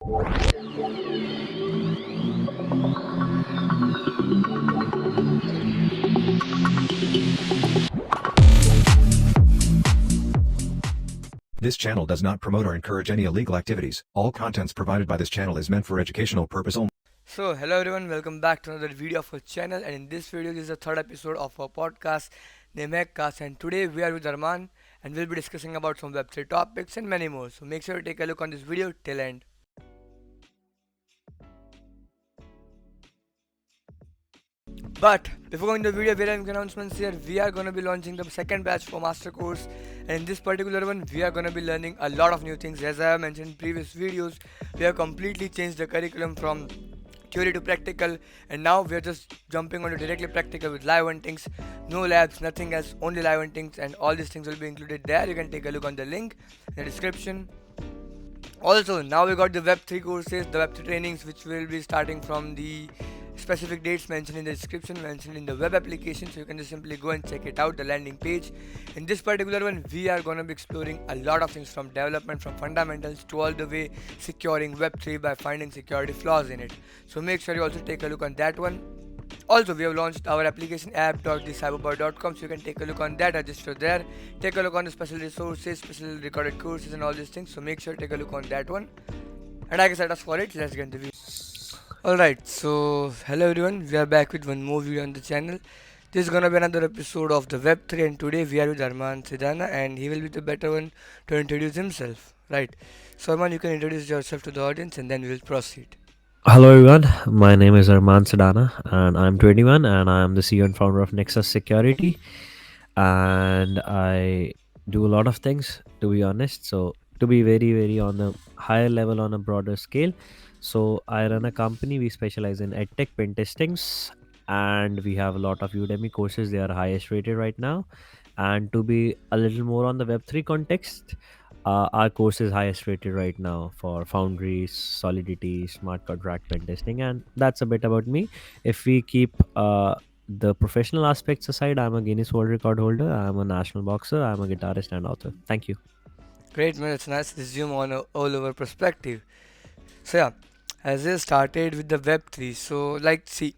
This channel does not promote or encourage any illegal activities. All contents provided by this channel is meant for educational purpose only. So hello everyone, welcome back to another video of our channel, and in this video this is the third episode of our podcast named HACKCAST, and today we are with Armaan and we'll be discussing about some Web3 topics and many more. So make sure to take a look on this video till end. But before going to the video, we have announcements here. We are going to be launching the second batch for master course, and in this particular one we are going to be learning a lot of new things. As I have mentioned in previous videos, we have completely changed the curriculum from theory to practical, and now we are just jumping onto directly practical with live huntings, no labs, nothing else, only live huntings, and all these things will be included there. You can take a look on the link in the description. Also, now we got the Web3 courses, the Web3 trainings, which will be starting from the specific dates mentioned in the description, mentioned in the web application, so you can just simply go and check it out, the landing page. In this particular one, we are going to be exploring a lot of things, from development, from fundamentals to all the way securing Web3 by finding security flaws in it. So make sure you also take a look on that one. Also, we have launched our application app.thecyberboy.com, so you can take a look on that, register there, take a look on the special resources, special recorded courses, and all these things. So make sure to take a look on that one. And I guess that's for it. Let's get into the video. Alright, so hello everyone, we are back with one more video on the channel. This is gonna be another episode of the Web3, and today we are with Armaan Sidana, and he will be the better one to introduce himself. Right. So Armaan, you can introduce yourself to the audience and then we will proceed. Hello everyone, my name is Armaan Sidana and I'm 21 and I'm the CEO and founder of Nexus Security, and I do a lot of things, to be honest. So to be very on a higher level, on a broader scale, so I run a company. We specialize in edtech pen testings, and we have a lot of Udemy courses. They are highest rated right now. And to be a little more on the Web3 context, our course is highest rated right now for Foundry, Solidity, Smart Contract pen testing, and that's a bit about me. If we keep the professional aspects aside, I'm a Guinness World Record holder, I'm a national boxer, I'm a guitarist and author. Thank you. Great man, it's nice to zoom on a all over perspective. So yeah, as I started with the Web3, so like see,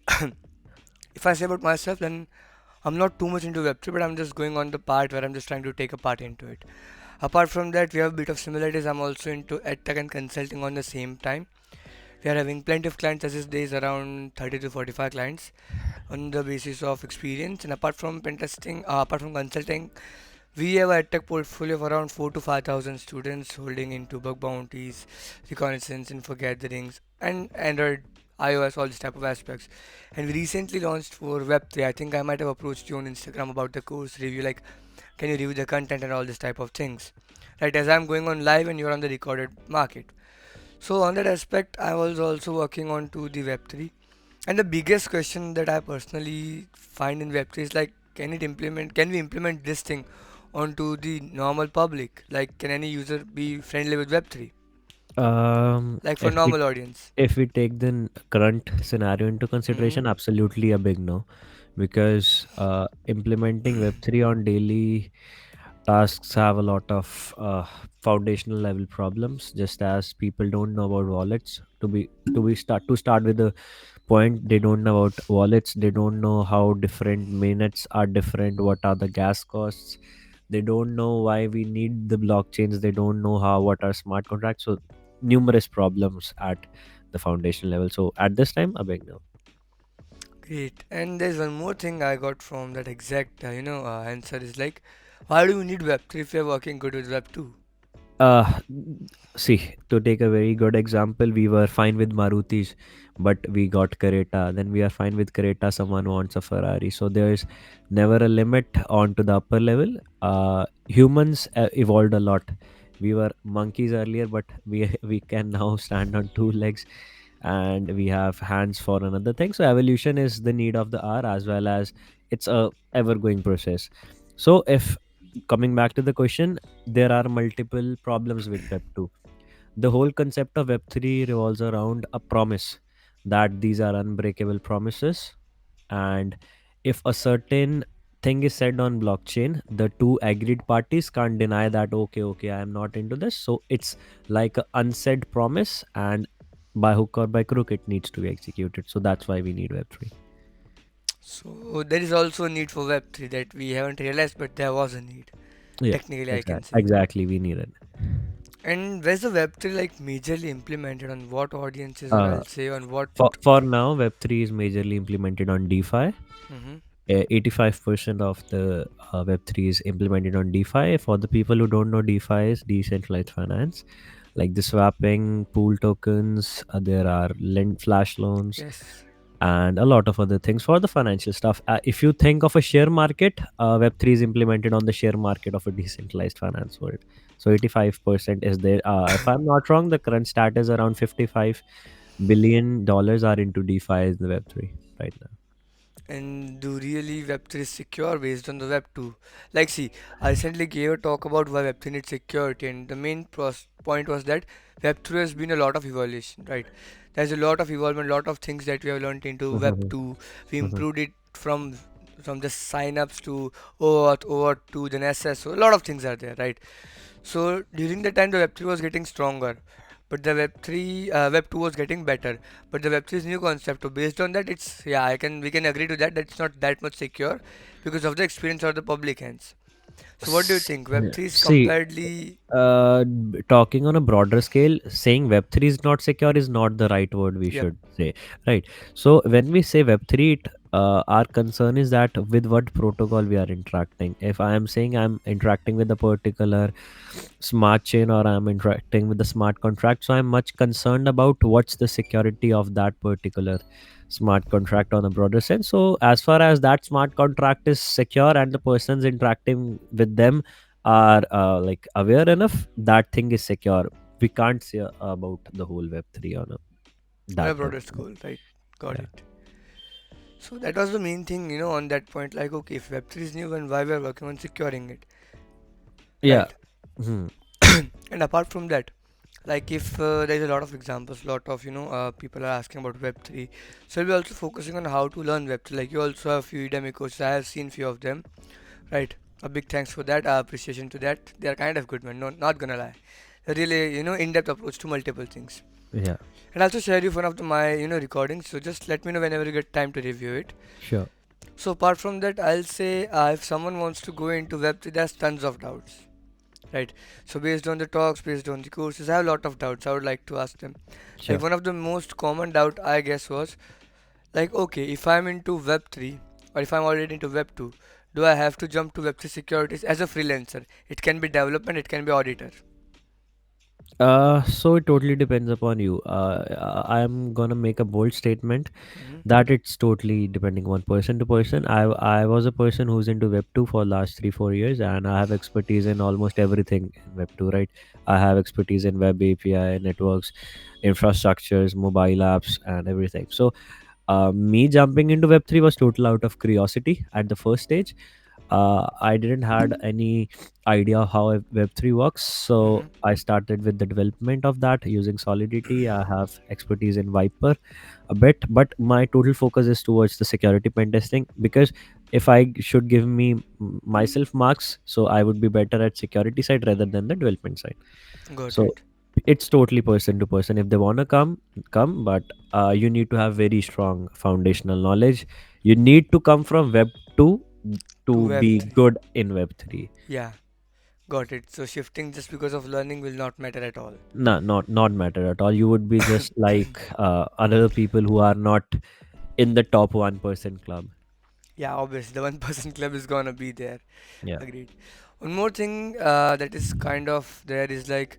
if I say about myself, then I'm not too much into Web3, but I'm just going on the part where I'm just trying to take a part into it. Apart from that, we have a bit of similarities. I'm also into edtech and consulting on the same time. We are having plenty of clients as these days, around 30 to 45 clients on the basis of experience. And apart from pen testing, apart from consulting, we have a tech portfolio of around 4 to 5,000 students holding into bug bounties, reconnaissance, info gatherings, and Android, iOS, all these type of aspects. And we recently launched for Web3. I think I might have approached you on Instagram about the course review, like can you review the content and all this type of things. Right, as I'm going on live and you're on the recorded market. So on that aspect, I was also working on to the Web3. And the biggest question that I personally find in Web3 is like, can we implement this thing onto the normal public? Like, can any user be friendly with Web3? Like for If we normal audience. take the current scenario into Mm-hmm. consideration, absolutely a big no, because implementing Web3 on daily tasks have a lot of foundational level problems. Just as people don't know about wallets, to start with the point, they don't know about wallets. They don't know how different minutes are different. What are the gas costs? They don't know why we need the blockchains. They don't know what are smart contracts. So numerous problems at the foundation level. So at this time, a big no. Great. And there's one more thing I got from that exact, answer is like, why do we need Web3 if we're working good with Web2? Uh, See, to take a very good example, we were fine with Marutis, but we got Creta. Then we are fine with Creta. Someone wants a Ferrari. So there is never a limit on to the upper level. Humans evolved a lot. We were monkeys earlier, but we we can now stand on two legs, and we have hands for another thing. So evolution is the need of the hour, as well as it's a ever going process. So if coming back to the question, there are multiple problems with Web 2. The whole concept of Web 3 revolves around a promise that these are unbreakable promises. And if a certain thing is said on blockchain, the two agreed parties can't deny that, okay, I am not into this. So it's like an unsaid promise, and by hook or by crook it needs to be executed. So that's why we need Web3. So there is also a need for Web3 that we haven't realized, but there was a need. Yeah, Technically, I can exactly. say. Exactly, we need it. And where's the Web3 like majorly implemented on what audiences, or Uh, I'll say on what? for now, Web3 is majorly implemented on DeFi. Hmm. 85% of the Web3 is implemented on DeFi. For the people who don't know, DeFi is decentralized finance, like the swapping, pool tokens. There are flash loans, Yes. and a lot of other things for the financial stuff. If you think of a share market, Web3 is implemented on the share market of a decentralized finance world. So 85% is there. If I'm not wrong, the current stat is around $55 billion are into DeFi in the Web3 right now. And do really Web3 is secure based on the Web2? Like, see, I recently gave a talk about why Web3 needs security, and the main point was that Web3 has been a lot of evolution, right? There's a lot of evolvement, lot of things that we have learned into Mhm, Web2. We mhm. improved it from just signups to OAuth, OAuth to then SSO. A lot of things are there, right? So during the time the Web3 was getting stronger, but the Web2 was getting better. But the Web3 is new concept. So based on that, it's yeah, I can we can agree to that. That's not that much secure because of the experience of the public hands. So what do you think? Yeah. Web3 is See, comparatively talking on a broader scale, saying Web3 is not secure is not the right word we yep. should say, right? So when we say Web3, our concern is that with what protocol we are interacting. If I am saying I'm interacting with a particular smart chain or I'm interacting with the smart contract, so I'm much concerned about what's the security of that particular smart contract on a broader sense. So as far as that smart contract is secure and the persons interacting with them are like aware enough, that thing is secure. We can't say about the whole Web3 on On a that broader particular. school, right? Got Yeah. it. So that was the main thing, on that point. Like, okay, if Web3 is new, then why we are working on securing it, Yeah. right? Hmm. And apart from that, like if there's a lot of examples, lot of people are asking about Web3, so we'll be also focusing on how to learn Web3. Like you also have few Udemy courses. I have seen few of them, right? A big thanks for that, appreciation to that. They are kind of good, man. No, not gonna lie. A really in-depth approach to multiple things. Yeah. And also share you one of my recordings. So just let me know whenever you get time to review it. Sure. So apart from that, I'll say if someone wants to go into Web3, there's tons of doubts. Right. So based on the talks, based on the courses, I have a lot of doubts. I would like to ask them. Like Sure. one of the most common doubt I guess was like, okay, if I'm into Web3 or if I'm already into Web2, do I have to jump to Web3 securities as a freelancer? It can be development, it can be auditor. So it totally depends upon you. I'm gonna make a bold statement Hmm. that it's totally depending on person to person. I was a person who's into Web2 for last 3 4 years, and I have expertise in almost everything in Web2. Right, I have expertise in web API networks, infrastructures, mobile apps, and everything. So me jumping into Web3 was total out of curiosity at the first stage. I didn't had any idea how Web3 works, so Hmm. I started with the development of that using Solidity. I have expertise in Viper a bit, but my total focus is towards the security pen testing because if I should give myself marks, so I would be better at security side rather than the development side. Got So it. it's totally person to person. If they want to come, but you need to have very strong foundational knowledge. You need to come from Web 2 To to be Web3. good in Web 3. Yeah, got it. So shifting just because of learning will not matter at all. No, not matter at all. You would be just like other people who are not in the top 1% club. Yeah, obviously the one person club is gonna be there. Yeah. Agreed. One more thing that is kind of there is like,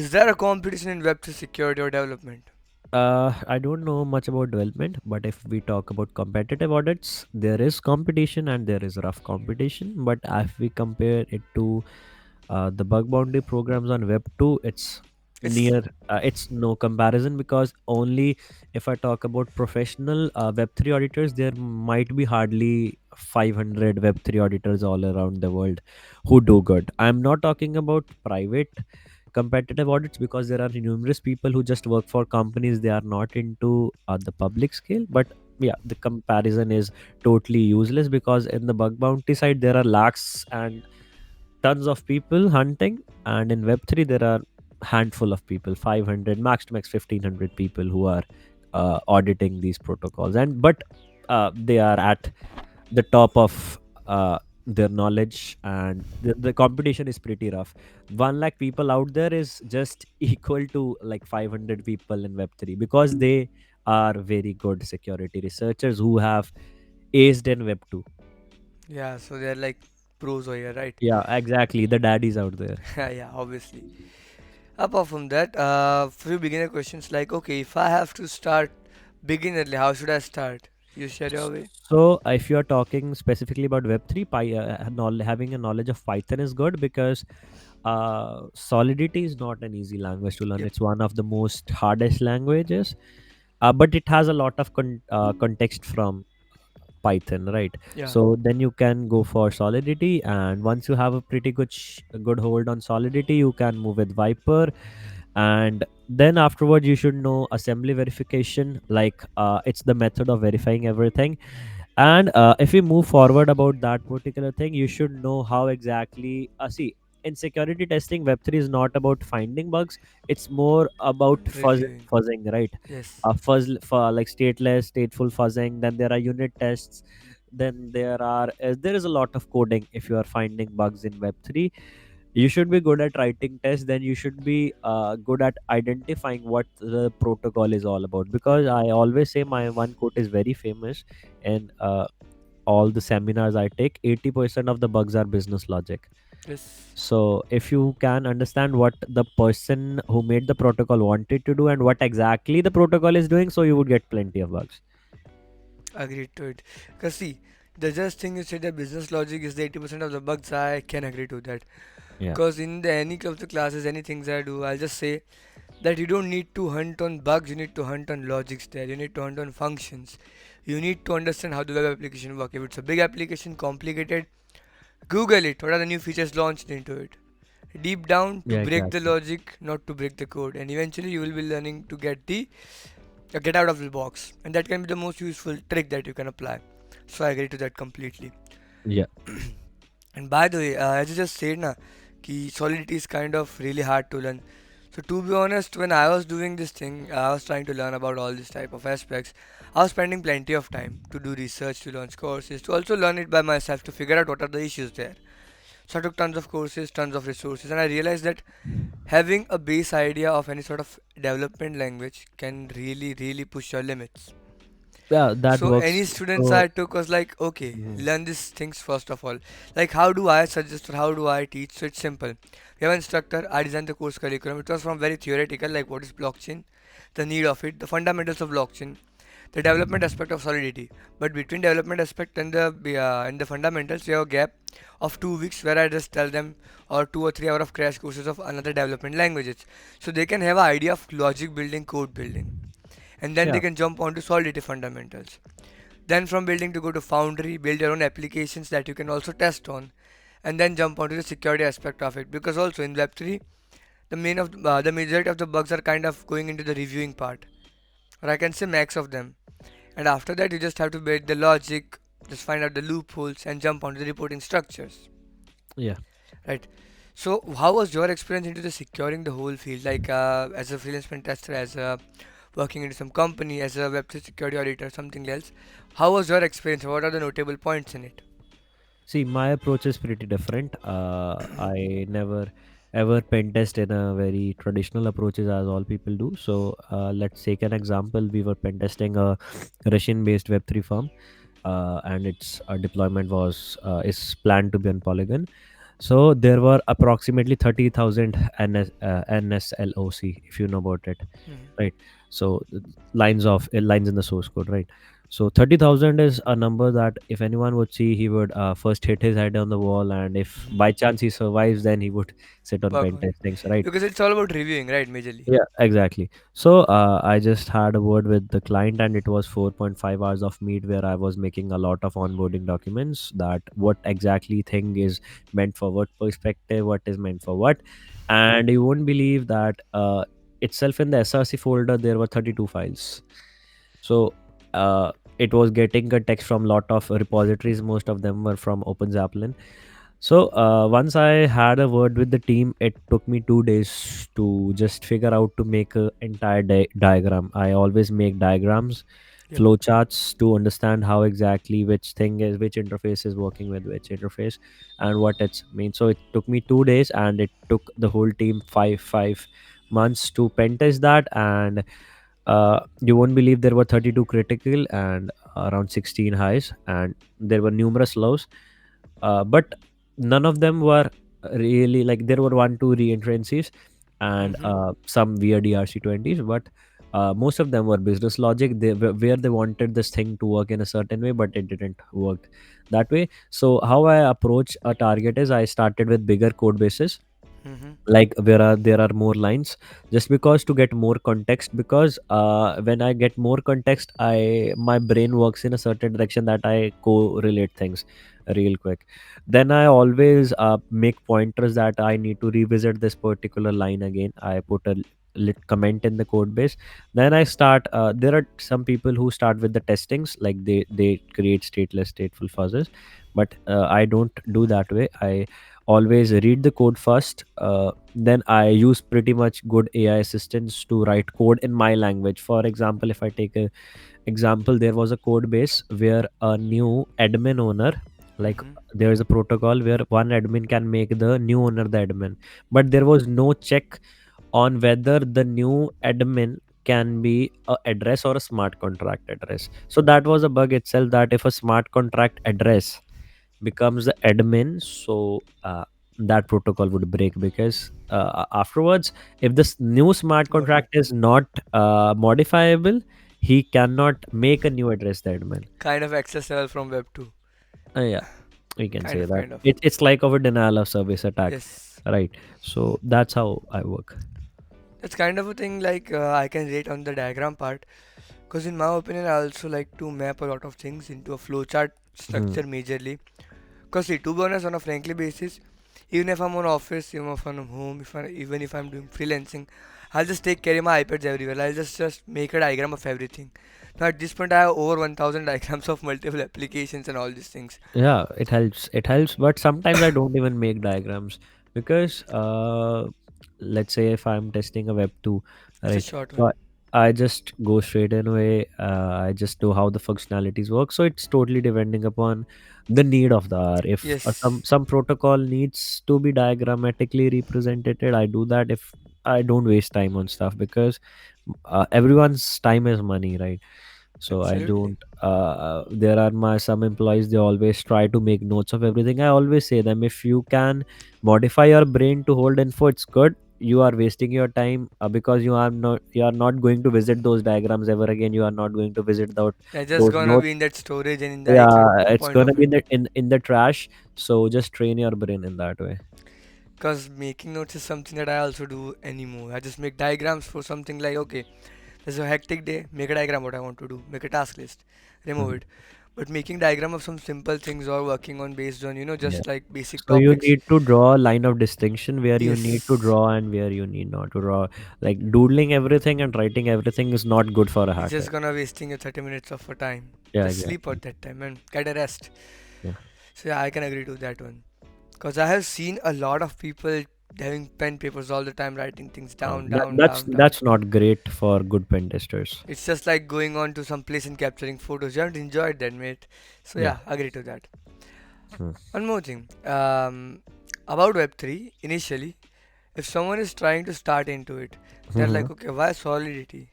is there a competition in Web3 security or development? I don't know much about development, but if we talk about competitive audits, there is competition and there is rough competition. But if we compare it to the bug bounty programs on Web 2, it's It's near, it's no comparison because only if I talk about professional Web 3 auditors, there might be hardly 500 Web 3 auditors all around the world who do good. I'm not talking about private competitive audits because there are numerous people who just work for companies, they are not into the public scale. But yeah, the comparison is totally useless because in the bug bounty side there are lakhs and tons of people hunting, and in Web3 there are handful of people, 500 max to max 1500 people who are auditing these protocols, and but they are at the top of their knowledge, and the competition is pretty rough. 1 lakh people out there is just equal to like 500 people in web3, because they are very good security researchers who have aced in web 2. Yeah, so they're like pros over here, right? Yeah, exactly, the daddies out there. Yeah, obviously. Apart from that, few beginner questions like, okay, if I have to start beginnerly, how should I start? You share your way. So, if you are talking specifically about Web3, having a knowledge of Python is good, because Solidity is not an easy language to learn. Yep. It's one of the most hardest languages, but it has a lot of context from Python, right? Yeah. So then you can go for Solidity, and once you have a pretty good hold on Solidity, you can move with Viper, and then afterward you should know assembly verification, like it's the method of verifying everything. And if we move forward about that particular thing, you should know how exactly see, in security testing, web3 is not about finding bugs, it's more about Reviewing. fuzzing, right? Yes. Fuzz for like stateless stateful fuzzing, then there are unit tests, then there is a lot of coding. If you are finding bugs in web3, you should be good at writing tests, then you should be good at identifying what the protocol is all about, because I always say my one quote is very famous, and all the seminars I take, 80% of the bugs are business logic. Yes. So if you can understand what the person who made the protocol wanted to do and what exactly the protocol is doing, so you would get plenty of bugs. Agreed to it. Because see, the just thing you said that business logic is the 80% of the bugs, I can agree to that. Yeah, Because in the any of the classes, any things I do, I'll just say that you don't need to hunt on bugs, you need to hunt on logics there, you need to hunt on functions. You need to understand how the web application work. If it's a big application, complicated, Google it. What are the new features launched into it? Deep down to yeah, break the exactly. logic, not to break the code. And eventually you will be learning to get out of the box. And that can be the most useful trick that you can apply. So I agree to that completely. Yeah, And by the way, as you just said, na, ki Solidity is kind of really hard to learn. So to be honest, when I was doing this thing, I was trying to learn about all these type of aspects. I was spending plenty of time to do research, to launch courses, to also learn it by myself, to figure out what are the issues there. So I took tons of courses, tons of resources, and I realized that having a base idea of any sort of development language can really, really push your limits. yeah, that So works. any students So I took was like, okay, mhm. learn these things first of all. Like how do I suggest or how do I teach? So it's simple. We have an instructor, I designed the course curriculum. It was from very theoretical, like what is blockchain, the need of it, the fundamentals of blockchain, the development aspect of Solidity. But between development aspect and the fundamentals, we have a gap of 2 weeks where I just tell them, or 2 or 3 hours of crash courses of another development languages, so they can have an idea of logic building, code building, and then they Yeah, can jump onto Solidity fundamentals. Then from building to go to Foundry, build your own applications that you can also test on, and then jump onto the security aspect of it. Because also in Web3, the majority of the bugs are kind of going into the reviewing part, or I can say max of them. And after that, you just have to build the logic, just find out the loopholes, and jump onto the reporting structures, yeah. right? So, how was your experience into the securing the whole field, like as a freelance pen tester, as a working into some company, as a web security auditor, something else? How was your experience? What are the notable points in it? See, my approach is pretty different. I never ever pen test in a very traditional approaches as all people do. So let's take an example. We were pen testing a Russian-based Web3 firm, and its deployment was is planned to be on Polygon. So there were approximately 30,000 NSLOC, if you know about it, Hmm. right? So lines in the source code, right? So 30,000 is a number that if anyone would see, he would first hit his head on the wall, and if by chance he survives, then he would sit on Work pen on it testings, right? because it's all about reviewing, right? Majorly. Yeah, exactly. So I just had a word with the client, and it was 4.5 hours of meet where I was making a lot of onboarding documents, that what exactly thing is meant for what perspective, what is meant for what. And you won't believe that itself in the SRC folder, there were 32 files. So it was getting a text from lot of repositories. Most of them were from OpenZappelin. So once I had a word with the team, it took me 2 days to just figure out to make a entire diagram. I always make diagrams, Yep. flowcharts to understand how exactly which thing is which interface is working with which interface and what it's means. So it took me 2 days, and it took the whole team five months to pen test that. And you won't believe there were 32 critical and around 16 highs, and there were numerous lows, but none of them were really like, there were one two reentrancies and Mm-hmm. some weird ERC20s, but most of them were business logic, where they wanted this thing to work in a certain way, but it didn't work that way. So how I approach a target is, I started with bigger code bases, Mm-hmm. like there are more lines, just because to get more context, because when I get more context, I my brain works in a certain direction that I correlate things real quick. Then I always make pointers that I need to revisit this particular line again. I put a lit comment in the code base. Then I start, there are some people who start with the testings, like they create stateless stateful fuzzes, but I don't do that way. I always read the code first, then I use pretty much good AI assistants to write code in my language. For example, if I take a example, there was a code base where a new admin owner, like, Mm-hmm. there is a protocol where one admin can make the new owner the admin, but there was no check on whether the new admin can be a address or a smart contract address. So that was a bug itself, that if a smart contract address becomes the admin, so that protocol would break, because afterwards, if this new smart Got it. contract is not modifiable, he cannot make a new address the admin. Kind of access level from Web 2. Yeah, we can Kind say of, that kind of. it's like of a denial of service attack, Yes. right? So that's how I work. That's kind of a thing like I can rate on the diagram part. Because in my opinion, I also like to map a lot of things into a flowchart Hmm. structure majorly. Because see, to be honest, on a frankly basis, even if I'm on office, even if I'm home, even if I'm doing freelancing, I'll just take carry my iPads everywhere. I'll just make a diagram of everything. Now at this point, I have over 1,000 diagrams of multiple applications and all these things. Yeah, it helps, but sometimes I don't even make diagrams, because let's say if I'm testing a web 2, It's a right? short So one. I just go straight in away, I just know how the functionalities work, so it's totally depending upon the need of the hour. If Yes, some protocol needs to be diagrammatically represented, I do that. If I don't waste time on stuff, because everyone's time is money, right? So I absolutely. don't there are my some employees, they always try to make notes of everything. I always say them, if you can modify your brain to hold info, it's good. You are wasting your time, because you are not going to visit those diagrams ever again. You are not going to visit They're just those gonna notes. be in that storage and in the iCloud Yeah, it's 2.0 gonna of be it. in the trash. So just train your brain in that way. Because making notes is something that I also do anymore. I just make diagrams for something like, okay, there's a hectic day, make a diagram what I want to do, make a task list, remove Mhm. it. But making diagram of some simple things or working on based on, Yeah. just like basic So you topics. need to draw a line of distinction where you need to Yes, draw and where you need not to draw. Like doodling everything and writing everything is not good for a it's hacker. just gonna wasting your 30 minutes of your time. Yeah, Just sleep exactly. at that time and get a rest. Yeah. So yeah, I can agree to that one. Because I have seen a lot of people having pen papers all the time, writing things down, That, down, that's down, down. that's not great for good pen testers. It's just like going on to some place and capturing photos. You haven't enjoyed that, mate. So Yeah. yeah, agree to that. Hmm. One more thing. About Web3, initially, if someone is trying to start into it, they're Mhm. like, okay, why Solidity?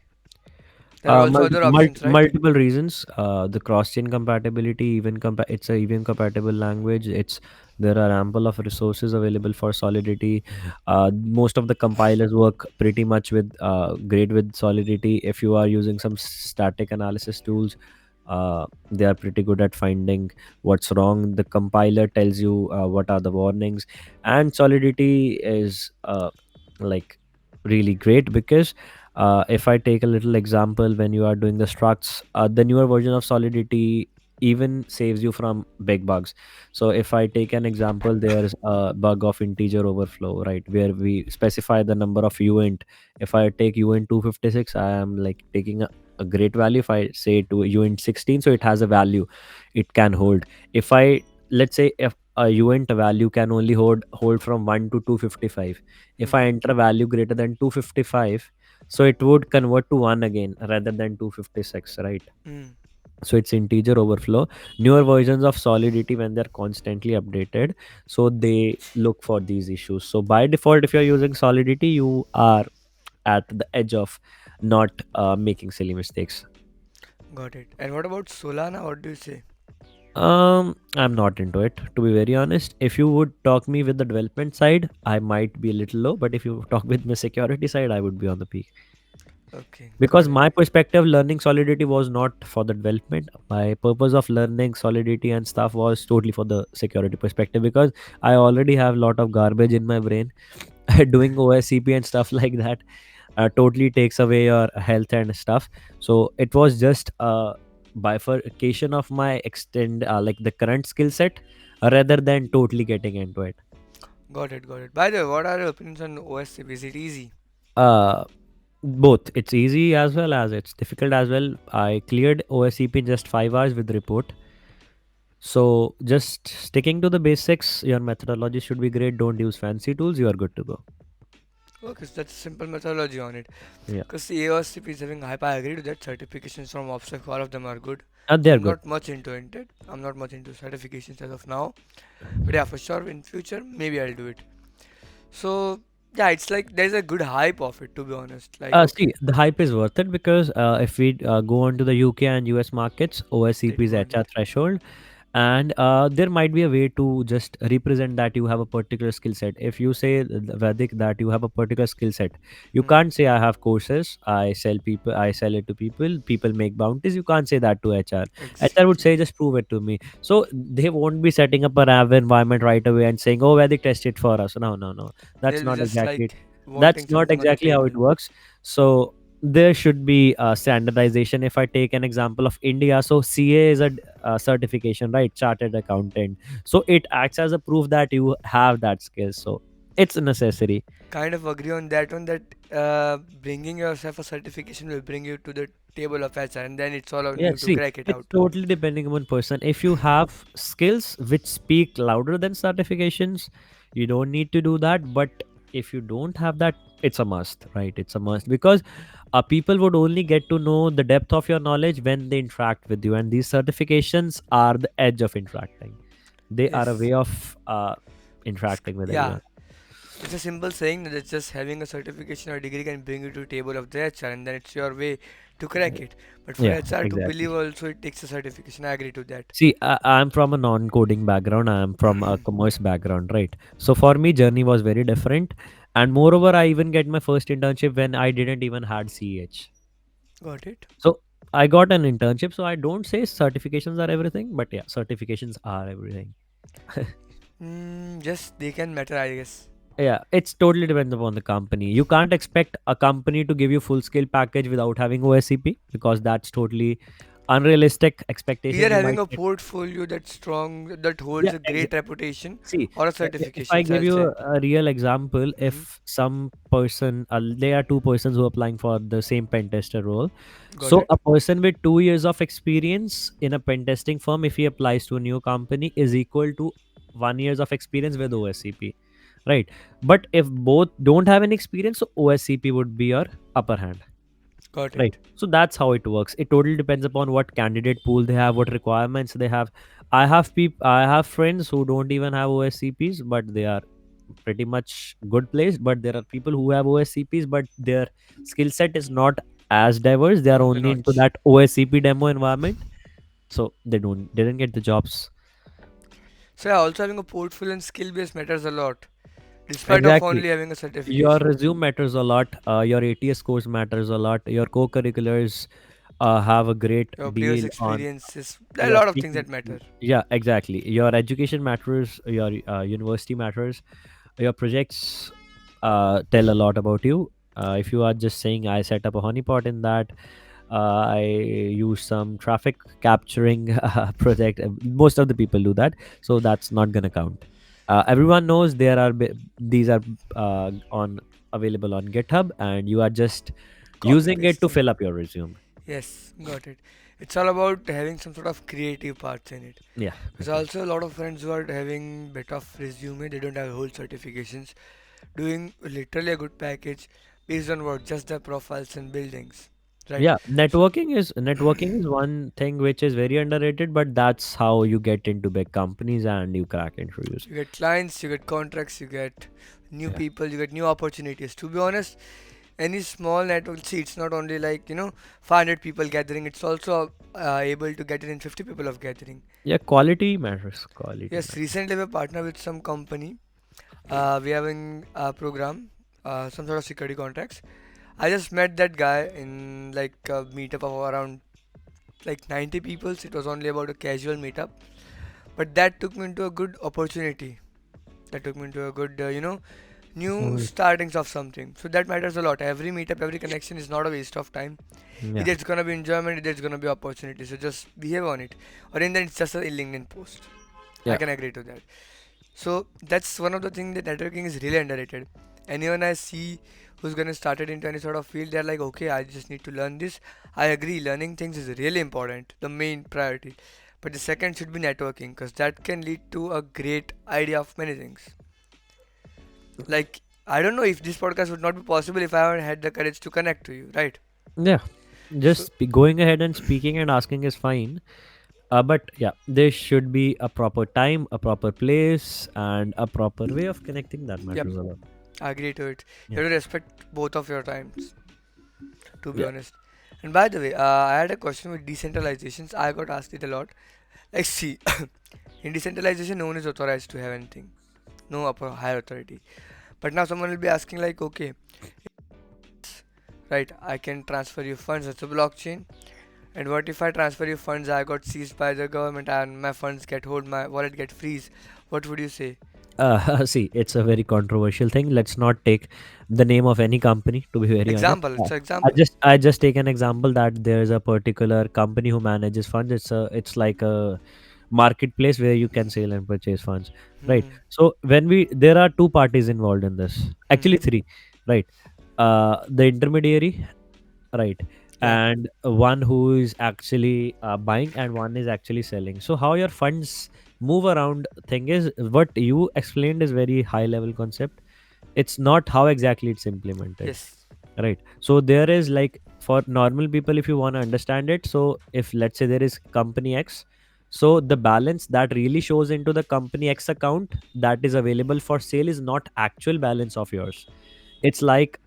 There are also other options, right? Multiple reasons. The cross-chain compatibility, it's a even compatible language. There are ample of resources available for Solidity. Most of the compilers work pretty much with great with Solidity. If you are using some static analysis tools, they are pretty good at finding what's wrong. The compiler tells you what are the warnings, and Solidity is like really great, because if I take a little example, when you are doing the structs, the newer version of Solidity even saves you from big bugs. So if I take an example, there's a bug of integer overflow, right, where we specify the number of uint. If I take uint 256, I am like taking a great value. If I say to uint 16, so it has a value it can hold. If I let's say if a uint value can only hold from 1 to 255. If I Mm-hmm. enter a value greater than 255, so it would convert to 1 again rather than 256, right? Mm. So it's integer overflow. Newer versions of Solidity, when they're constantly updated, so they look for these issues. So by default, if you're using Solidity, you are at the edge of not making silly mistakes. Got it. And what about Solana? What do you say? I'm not into it, to be very honest. If you would talk me with the development side, I might be a little low, but if you talk with my security side, I would be on the peak. Okay, got Because it. my perspective, learning Solidity was not for the development. My purpose of learning Solidity and stuff was totally for the security perspective, because I already have a lot of garbage in my brain. Doing OSCP and stuff like that totally takes away your health and stuff. So it was just a bifurcation of my extend like the current skill set, rather than totally getting into it. Got it, got it. By the way, what are your opinions on OSCP? Is it easy? uh Both, it's easy as well as it's difficult as well. I cleared OSCP in just 5 hours with report. So just sticking to the basics, your methodology should be great. Don't use fancy tools, you are good to go. Okay, so that's simple methodology on it. Yeah. Because the AOSCP is having hype, I agree to that. Certifications from OPSEC, all of them are good. They're I'm good. not much into it. I'm not much into certifications as of now. But yeah, for sure, in future, maybe I'll do it. So, yeah, it's like there's a good hype of it, to be honest. Like, See, okay, the hype is worth it, because if we go on to the UK and US markets, they OSCP is demand HR it. threshold, and there might be a way to just represent that you have a particular skill set. If you say Vedic that you have a particular skill set, you Hmm, can't say I have courses, I sell it to people, people make bounties. You can't say that to HR would exactly. say just prove it to me. So they won't be setting up a RAV environment right away and saying, oh, Vedic, test it for us. No, no, no, that's They'll be not just exactly it. like That's wanting not something on the exactly how table. it works. So there should be standardization. If I take an example of India, so CA is a certification, right? Chartered accountant. So it acts as a proof that you have that skill. So it's a necessary. Kind of agree on that one that bringing yourself a certification will bring you to the table of HR, and then it's all on Yeah, you to see, crack it it's out. totally depending upon person. If you have skills which speak louder than certifications, you don't need to do that. But if you don't have that, it's a must, right? It's a must, because people would only get to know the depth of your knowledge when they interact with you, and these certifications are the edge of interacting. They are a Yes. way of interacting with Yeah, everyone. it's a simple saying that it's just having a certification or degree can bring you to the table of the HR, and then it's your way to crack it. But for Yeah, HR to exactly. believe also, it takes a certification. I agree to that. See, I'm from a non-coding background. I'm from a commerce background, right? So for me, journey was very different, and moreover, I even get my first internship when I didn't even had CH. Got it. So I got an internship. So I don't say certifications are everything, but yeah, certifications are everything. Just they can matter, I guess. Yeah, it's totally depends upon the company. You can't expect a company to give you full scale package without having OSCP, because that's totally unrealistic expectation Either you having might a get. portfolio that's strong, that holds Yeah, a great reputation, see, or a if I certifications, give I'll you say. a real example, Hmm. if some person, there are two persons who are applying for the same pen tester role. Got So it. a person with 2 years of experience in a pen testing firm, if he applies to a new company, is equal to 1 years of experience with OSCP, right? But if both don't have any experience, so OSCP would be your upper hand. Got Right. it. So that's how it works. It totally depends upon what candidate pool they have, what requirements they have. I have friends who don't even have OSCPs, but they are pretty much good placed. But there are people who have OSCPs, but their skill set is not as diverse. They are Top the only into notch. that OSCP demo environment. So they didn't get the jobs. So yeah, also having a portfolio and skill base matters a lot, despite of Exactly. only having a Your certification. resume matters a lot. Your ATS scores matters a lot. Your co-curriculars have a great Your previous deal on. experiences, there are a Yeah, lot of things speaking. that matter. Yeah, exactly. Your education matters. Your university matters. Your projects tell a lot about you. If you are just saying I set up a honeypot in that, I use some traffic capturing project. Most of the people do that, so that's not gonna count. Everyone knows these are on available on GitHub, and you are just Copy using it to pasting. fill up your resume. Yes, got it. It's all about having some sort of creative parts in it. Yeah, There's exactly. also a lot of friends who are having bit of resume. They don't have whole certifications, doing literally a good package based on what just their profiles and buildings, right? Yeah, So networking is one thing which is very underrated, but that's how you get into big companies and you crack interviews. you get clients, you get contracts, you get new Yeah. people, you get new opportunities. To be honest, any small network, see, it's not only like 500 people gathering. It's also able to get it in 50 people of gathering. Yeah, quality matters. Quality Yes, matters. recently we partnered with some company. We having a program, some sort of security contracts. I just met that guy in like a meetup of around like 90 people. It was only about a casual meetup, but that took me into a good opportunity. That took me into a good, new Mm, startings of something. So that matters a lot. Every meetup, every connection is not a waste of time. yeah. Either it's gonna be enjoyment, either it's gonna be opportunity. So just behave on it, or in the end, it's just a LinkedIn post. I Yeah. can agree to that. So that's one of the things that networking is really underrated. Anyone I see who's gonna start it into any sort of field, they're like, okay, I just need to learn this. I agree, learning things is really important, the main priority. But the second should be networking, because that can lead to a great idea of many things. Like, I don't know if this podcast would not be possible if I haven't had the courage to connect to you, right? Yeah. So, Going ahead and speaking and asking is fine. But yeah, there should be a proper time, a proper place, and a proper way of connecting that yep, matters a lot. I agree to it. Yeah. You have to respect both of your times, to be Yeah. honest. And by the way, I had a question with decentralizations. I got asked it a lot. Like, see, in decentralization, no one is authorized to have anything, no upper higher authority. But now someone will be asking, like, okay, right, I can transfer you funds as a blockchain. And what if I transfer you funds, I got seized by the government and my funds get hold, my wallet get freeze? What would you say? See, it's a very controversial thing. Let's not take the name of any company, to be very honest. Example, Yeah. it's an I example. just I just take an example that there's a particular company who manages funds. It's like a marketplace where you can sell and purchase funds, right? Hmm. So when we there are two parties involved in this, actually Hmm. three, right? The intermediary, right, Yeah. and one who is actually buying and one is actually selling. So how your funds move around thing is what you explained is very high level concept. It's not how exactly it's implemented, Yes. right? So there is like for normal people, if you want to understand it, so if let's say there is company X, so the balance that really shows into the company X account that is available for sale is not actual balance of yours. It's like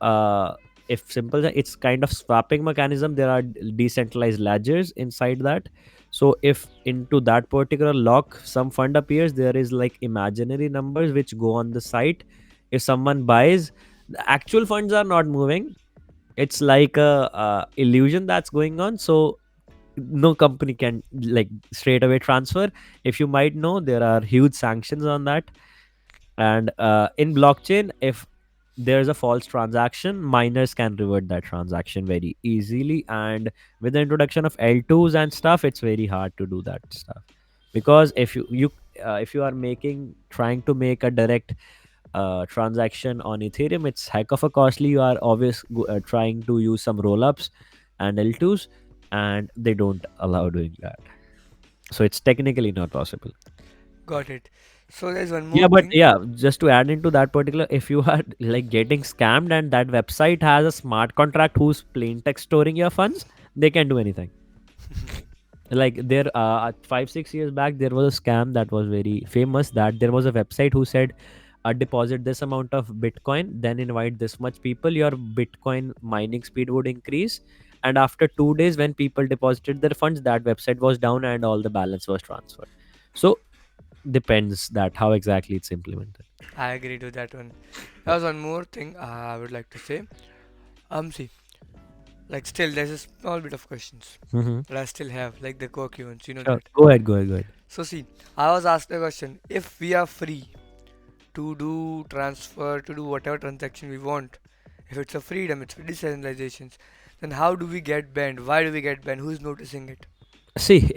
if simple, it's kind of swapping mechanism. There are decentralized ledgers inside that. So if into that particular lock some fund appears, there is like imaginary numbers which go on the site. If someone buys, the actual funds are not moving. It's like a illusion that's going on. So no company can like straight away transfer. If you might know, there are huge sanctions on that. And in blockchain, if there's a false transaction, miners can revert that transaction very easily. And with the introduction of L2s and stuff, it's very hard to do that stuff. Because if you are making trying to make a direct transaction on Ethereum, it's heck of a costly. You are always trying to use some rollups and L2s, and they don't allow doing that. So it's technically not possible. Got it. So there's one more Yeah, but thing. yeah, just to add into that particular, if you are like getting scammed and that website has a smart contract who's plain text storing your funds, they can do anything. Like there, 5 6 years back, there was a scam that was very famous. That there was a website who said, deposit this amount of Bitcoin, then invite this much people, your Bitcoin mining speed would increase. And after 2 days, when people deposited their funds, that website was down and all the balance was transferred. So depends that how exactly it's implemented. I agree to that one. Yeah. There's one more thing I would like to say. See, like still there's a small bit of questions Mm-hmm. that I still have, like the quirky ones, you know Sure. that. Go ahead. Go ahead. Go ahead. So see, I was asked a question. If we are free to do transfer, to do whatever transaction we want, if it's a freedom, it's decentralizations, then how do we get banned? Why do we get banned? Who's noticing it? See,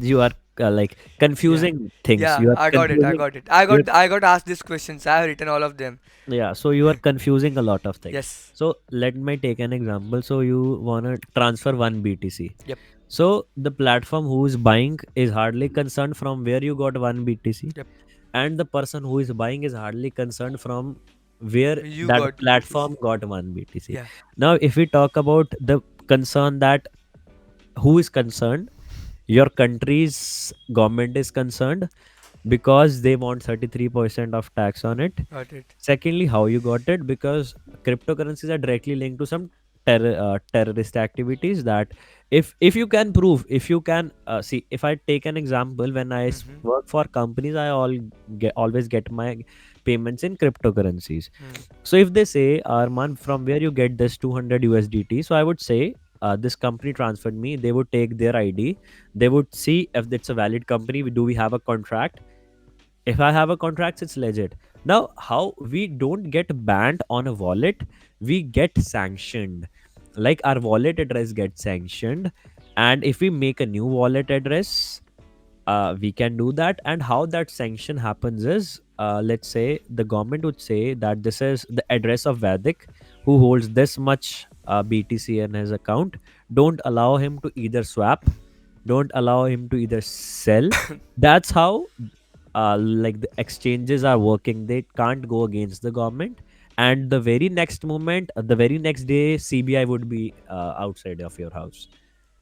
you are like Yeah. confusing things. Yeah, You are I got it. I confusing. got it. I You're, got I got asked these questions. I have written all of them. yeah. So you are confusing a lot of things. Yes. So let me take an example. So you wanna transfer one BTC. Yep. So the platform who is buying is hardly concerned from where you got one BTC, Yep. and the person who is buying is hardly concerned from where You that got 2 BTC. platform got one BTC. Yeah. Now, if we talk about the concern that who is concerned, your country's government is concerned because they want 33% of tax on it. Got it. Secondly, how you got it, because cryptocurrencies are directly linked to some terrorist activities. That if you can prove, if you can see, if I take an example, when I Mm-hmm. work for companies, I always get my payments in cryptocurrencies. Hmm. So if they say, Arman, from where you get this 200 USDT, so I would say, this company transferred me. They would take their ID. They would see if it's a valid company. Do we have a contract? If I have a contract, it's legit. Now, how we don't get banned on a wallet, we get sanctioned. Like our wallet address gets sanctioned, and if we make a new wallet address, we can do that. And how that sanction happens is, let's say the government would say that this is the address of Vadik, who holds this much BTC in his account. Don't allow him to either swap, don't allow him to either sell. That's how like the exchanges are working. They can't go against the government. And the very next moment, the very next day, CBI would be outside of your house.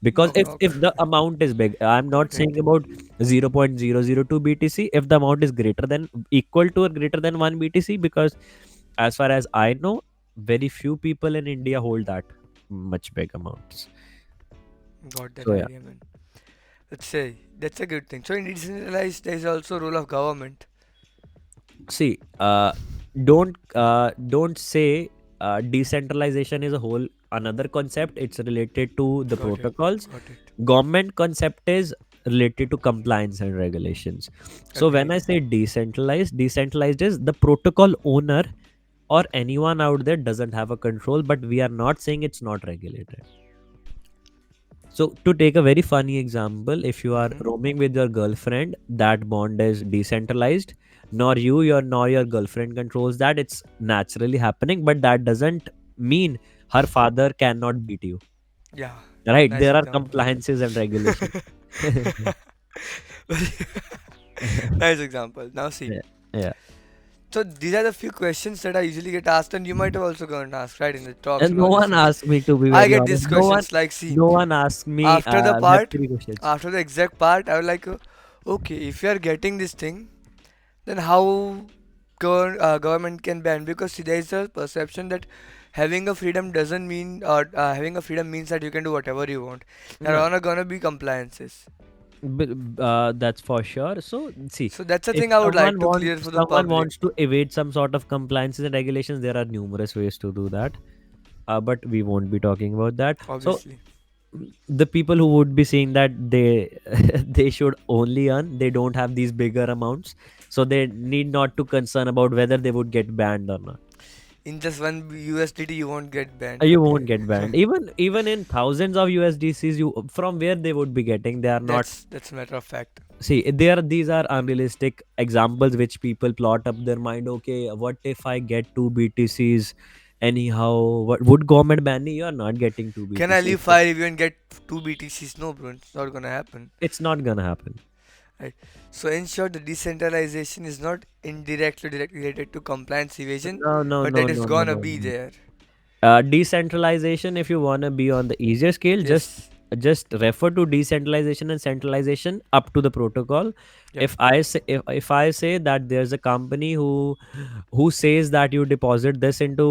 Because Knock if knock. the amount is big, I'm not Right. saying about 0.002 BTC. If the amount is greater than, equal to or greater than 1 BTC, because as far as I know, very few people in India hold that much big amounts. Got that So yeah. idea, man. Let's say that's a good thing. So in decentralized, there is also role of government. See, don't say decentralization is a whole another concept. It's related to the Got it. protocols. Got it. Government concept is related to compliance and regulations. So when I Agreed. say decentralized is the protocol owner or anyone out there doesn't have a control, but we are not saying it's not regulated. So, to take a very funny example, if you are Mm-hmm. roaming with your girlfriend, that bond is decentralized. Nor your girlfriend controls that. It's naturally happening, but that doesn't mean her father cannot beat you. Yeah. Right? Nice There are example. compliances and regulations. Nice example. Now see. Yeah. Yeah. So these are the few questions that I usually get asked, and you might have also gotten asked, right, in the talks And and no all these one things. asked me, to be I very get honest. these questions like, see, No one asked me after the part, Web3 questions. after the exact part, I was like, okay, if you are getting this thing, then how government can ban? Because see, there is a perception that having a freedom doesn't mean, or having a freedom means that you can do whatever you want. There No, are not gonna be compliances. that's for sure. So see, So that's the if thing I would like someone to wants clear for the someone public, wants to evade some sort of compliances and regulations, there are numerous ways to do that. But we won't be talking about that. So obviously. the people who would be saying that they they should only earn, they don't have these bigger amounts, so they need not to concern about whether they would get banned or not. In just one USDT, you won't get banned. You Okay, won't get banned. Even in thousands of USDCs, you from where they would be getting, they are not. that's a matter of fact. See, these are unrealistic examples which people plot up their mind. Okay, what if I get two BTCs? Anyhow, what would government ban me? You are not getting two Can I BTCs. leave fire if you and get two BTCs? No, bro, it's not gonna happen. It's not gonna happen. Right. So in short, the decentralization is not indirectly directly related to compliance evasion, No, no, but no, that is no, no, gonna no, be no. there. Decentralization, if you want to be on the easier scale, Yes. just refer to decentralization and centralization up to the protocol. Yep. If I say that there's a company who says that you deposit this into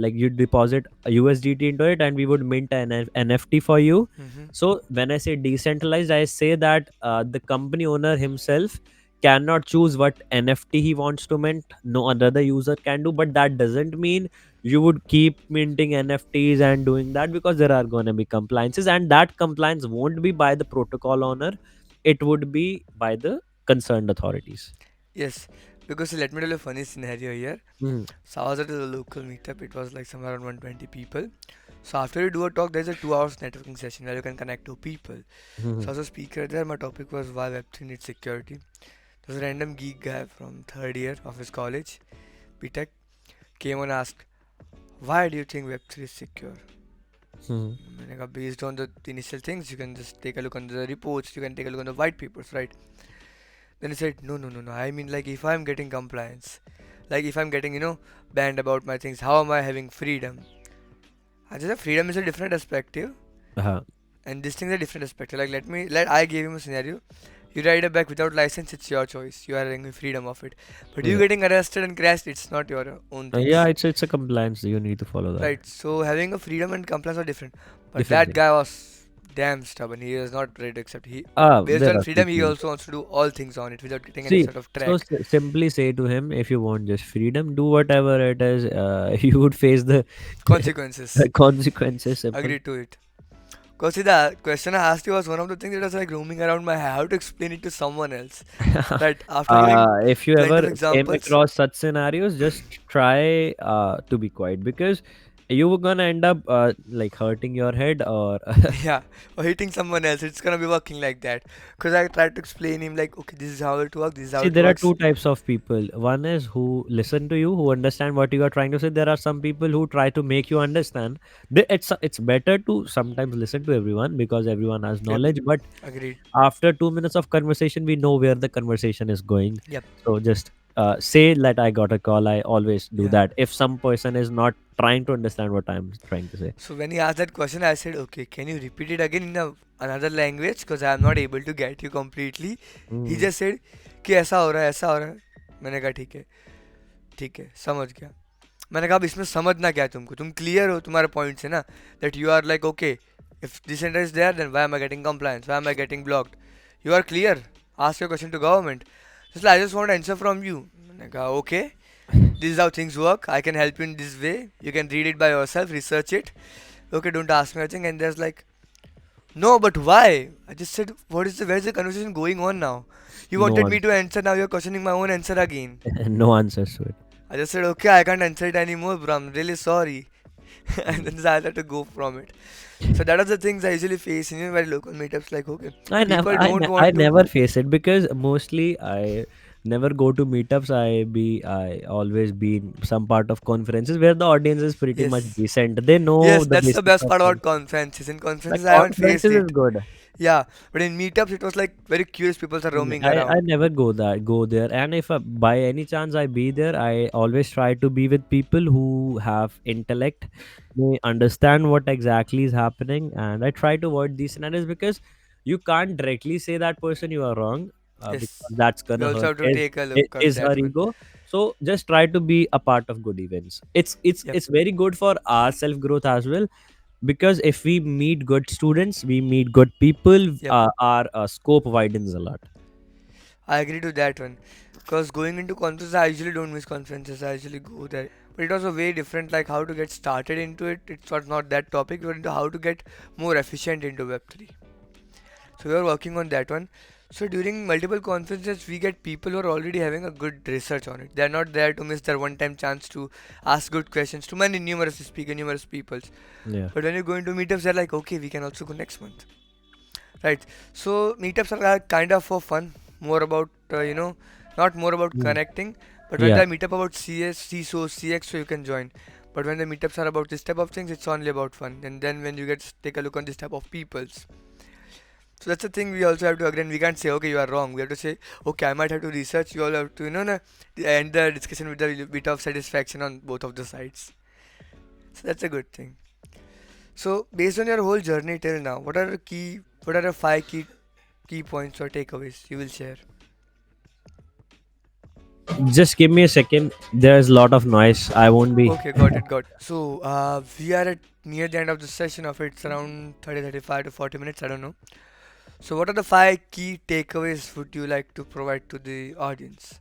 like you deposit a USDT into it, and we would mint an NFT for you. Mm-hmm. So when I say decentralized, I say that the company owner himself cannot choose what NFT he wants to mint. No other user can do, but that doesn't mean you would keep minting NFTs and doing that, because there are going to be compliances, and that compliance won't be by the protocol owner, it would be by the concerned authorities. Yes. Because let me tell you a funny scenario here. Mhm. So I was at a local meetup. It was like somewhere around 120 people. So after you do a talk, there's a 2 hours networking session where you can connect to people. So Mhm. as a speaker there, my topic was why Web3 needs security. There's a random geek guy from third year of his college, BTech, came and asked, why do you think Web3 is secure? Hmm. मैंने कहा based on the initial things, you can just take a look on the reports, you can take a look on the white papers, right? Then he said, no, no, no, no. I mean, like, if I'm getting compliance, like, if I'm getting, banned about my things, how am I having freedom? I just said, freedom is a different perspective, Uh, and this thing is a different perspective. Like, I gave him a scenario. You ride a bike without license, it's your choice. You are having freedom of it. But you yeah. getting arrested and crashed, it's not your own Yeah, things. it's a compliance. You need to follow that. Right, so having a freedom and compliance are different. But Different that thing. guy was damn stubborn. He was not ready to accept. He, based There on are freedom, he people. also wants to do all things on it without getting any See, sort of so track. simply say to him, if you want just freedom, do whatever it is. You would face the Consequences. consequences. Simple. Agreed to it. Because see, the question I asked you was one of the things that was like roaming around my head. How to explain it to someone else? Right, after giving If you plenty of ever came examples. across such scenarios, just try to be quiet, because you were gonna end up like hurting your head or Yeah, or hitting someone else. It's gonna be working like that. Because I tried to explain him, like, okay, this is how it works, this is how see, it there are works. two types of people. One is who listen to you, who understand what you are trying to say. There are some people who try to make you understand. It's better to sometimes listen to everyone because everyone has Yep, knowledge. But agreed. after 2 minutes of conversation, we know where the conversation is going. Yep, So just say that I got a call. I always do yeah. that. If some person is not trying to understand what I'm trying to say. So when he asked that question, I said, okay, can you repeat it again in another language? Because I am not able to get you completely. He Mm, just said कि ऐसा हो रहा है ऐसा हो रहा है. मैंने कहा ठीक है समझ गया. मैंने कहा अब इसमें समझना क्या है तुमको, तुम क्लियर हो तुम्हारे पॉइंट से ना, that you are like okay, if this centre is there then why am I getting compliance, why am I getting blocked, you are clear, ask your question to government, just I just want answer from you. मैंने कहा okay, this is how things work, I can help you in this way, you can read it by yourself, research it, okay, don't ask me anything. And there's like, no, but why? I just said, where's the conversation going on now? You no wanted one, me to answer, now you're questioning my own answer again. no answers to it. I just said, okay, I can't answer it anymore, bro. I'm really sorry. And then I had to go from it. So that are the things I usually face in very local meetups. Like, okay, people don't I want to. never face it because mostly I never go to meetups. I always be in some part of conferences where the audience is pretty much Yes. decent. They know Yes, the that's the basics best of part things. about conferences. In Like conferences, I haven't faced conferences is it. good. Yeah, but in meetups, it was like very curious people are roaming I around. never go there, and if by any chance I be there, I always try to be with people who have intellect, they understand what exactly is happening, and I try to avoid these scenarios because you can't directly say that person you are wrong, because Yes. that's We gonna also hurt have to take a look of his her that one. ego. So just try to be a part of good events. Yep. It's very good for our self growth as well, because if we meet good students, we meet good people, Yep. our scope widens a lot. I agree to that one. Because going into conferences, I usually don't miss conferences. I usually go there. But it was a way different, like how to get started into it. It's not that topic, but into how to get more efficient into Web3. So we are working on that one. So during multiple conferences, we get people who are already having a good research on it. They're not there to miss their one-time chance to ask good questions to many numerous peoples. Yeah. But when you go into meetups, they're like, okay, we can also go next month, right? So meetups are kind of for fun, more about not more about Mm. connecting. But when Yeah. they meet up about CS, CSO, CXO, you can join. But when the meetups are about this type of things, it's only about fun. And then when you get take a look on this type of peoples, so that's the thing we also have to agree. And we can't say okay, you are wrong. We have to say okay, I might have to research. You all have to end the discussion with a bit of satisfaction on both of the sides. So that's a good thing. So based on your whole journey till now, what are the five key points or takeaways you will share? Just give me a second. There's a lot of noise. I won't be. Okay, got it, got it. So we are at near the end of the session of it. It's around 35 to 40 minutes. I don't know. So what are the five key takeaways would you like to provide to the audience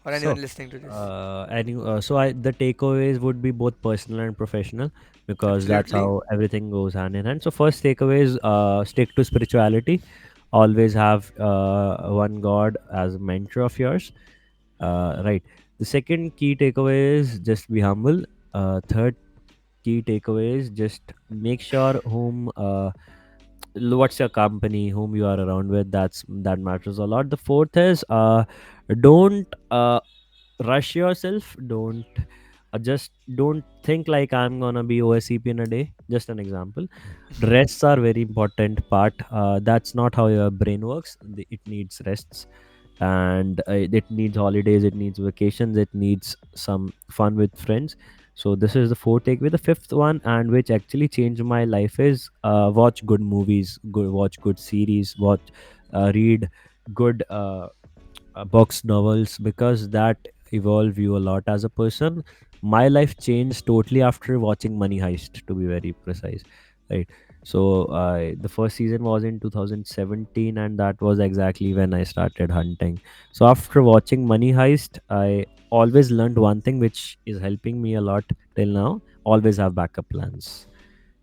or So, anyone listening to this? the takeaways would be both personal and professional, because that's Absolutely. how everything goes hand in hand. So, first takeaway is stick to spirituality. Always have one God as a mentor of yours. Right. The second key takeaway is just be humble. Third key takeaway is just make sure what's your company, whom you are around with. That matters a lot. The fourth is don't rush yourself. Don't Just don't think like I'm gonna be OSCP in a day. Just an example. Rests are very important part. That's not how your brain works. It needs rests, and it needs holidays, it needs vacations, it needs some fun with friends. So this is the fourth takeaway. The fifth one, and which actually changed my life, is watch good movies, watch good series, read good books, novels, because that evolve you a lot as a person. My life changed totally after watching Money Heist, to be very precise, right? So the first season was in 2017, and that was exactly when I started hunting. So after watching Money Heist, I always learned one thing which is helping me a lot till now: always have backup plans.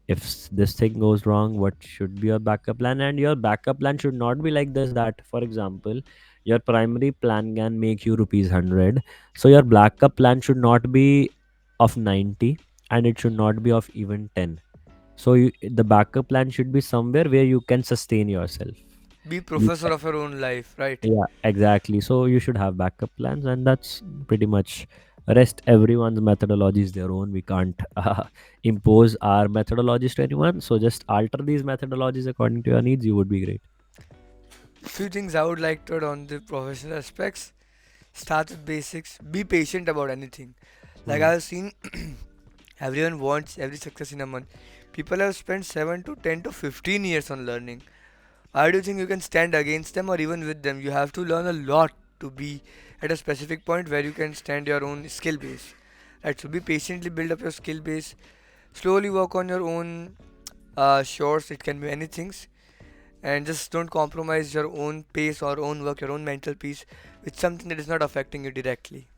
If this thing goes wrong, what should be your backup plan? And your backup plan should not be like this, that for example, your primary plan can make you rupees 100, so your backup plan should not be of 90, and it should not be of even 10. So the backup plan should be somewhere where you can sustain yourself. Be You professor of your own life, right? Yeah, exactly. So you should have backup plans, and that's pretty much rest. Everyone's methodology is their own. We can't impose our methodologies to anyone. So just alter these methodologies according to your needs. You would be great. Few things I would like to add on the professional aspects. Start with basics. Be patient about anything. Like Hmm. I've seen, everyone wants every success in a month. People have spent 7 to 10 to 15 years on learning. I do think you can stand against them or even with them. You have to learn a lot to be at a specific point where you can stand your own skill base. Right, so be patiently build up your skill base. Slowly work on your own shores. It can be anything, and just don't compromise your own pace or own work, your own mental peace with something that is not affecting you directly.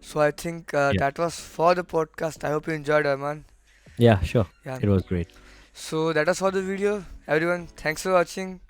So I think Yeah. that was for the podcast. I hope you enjoyed, Arman. Yeah, sure. Yeah. It was great. So that was for the video. Everyone, thanks for watching.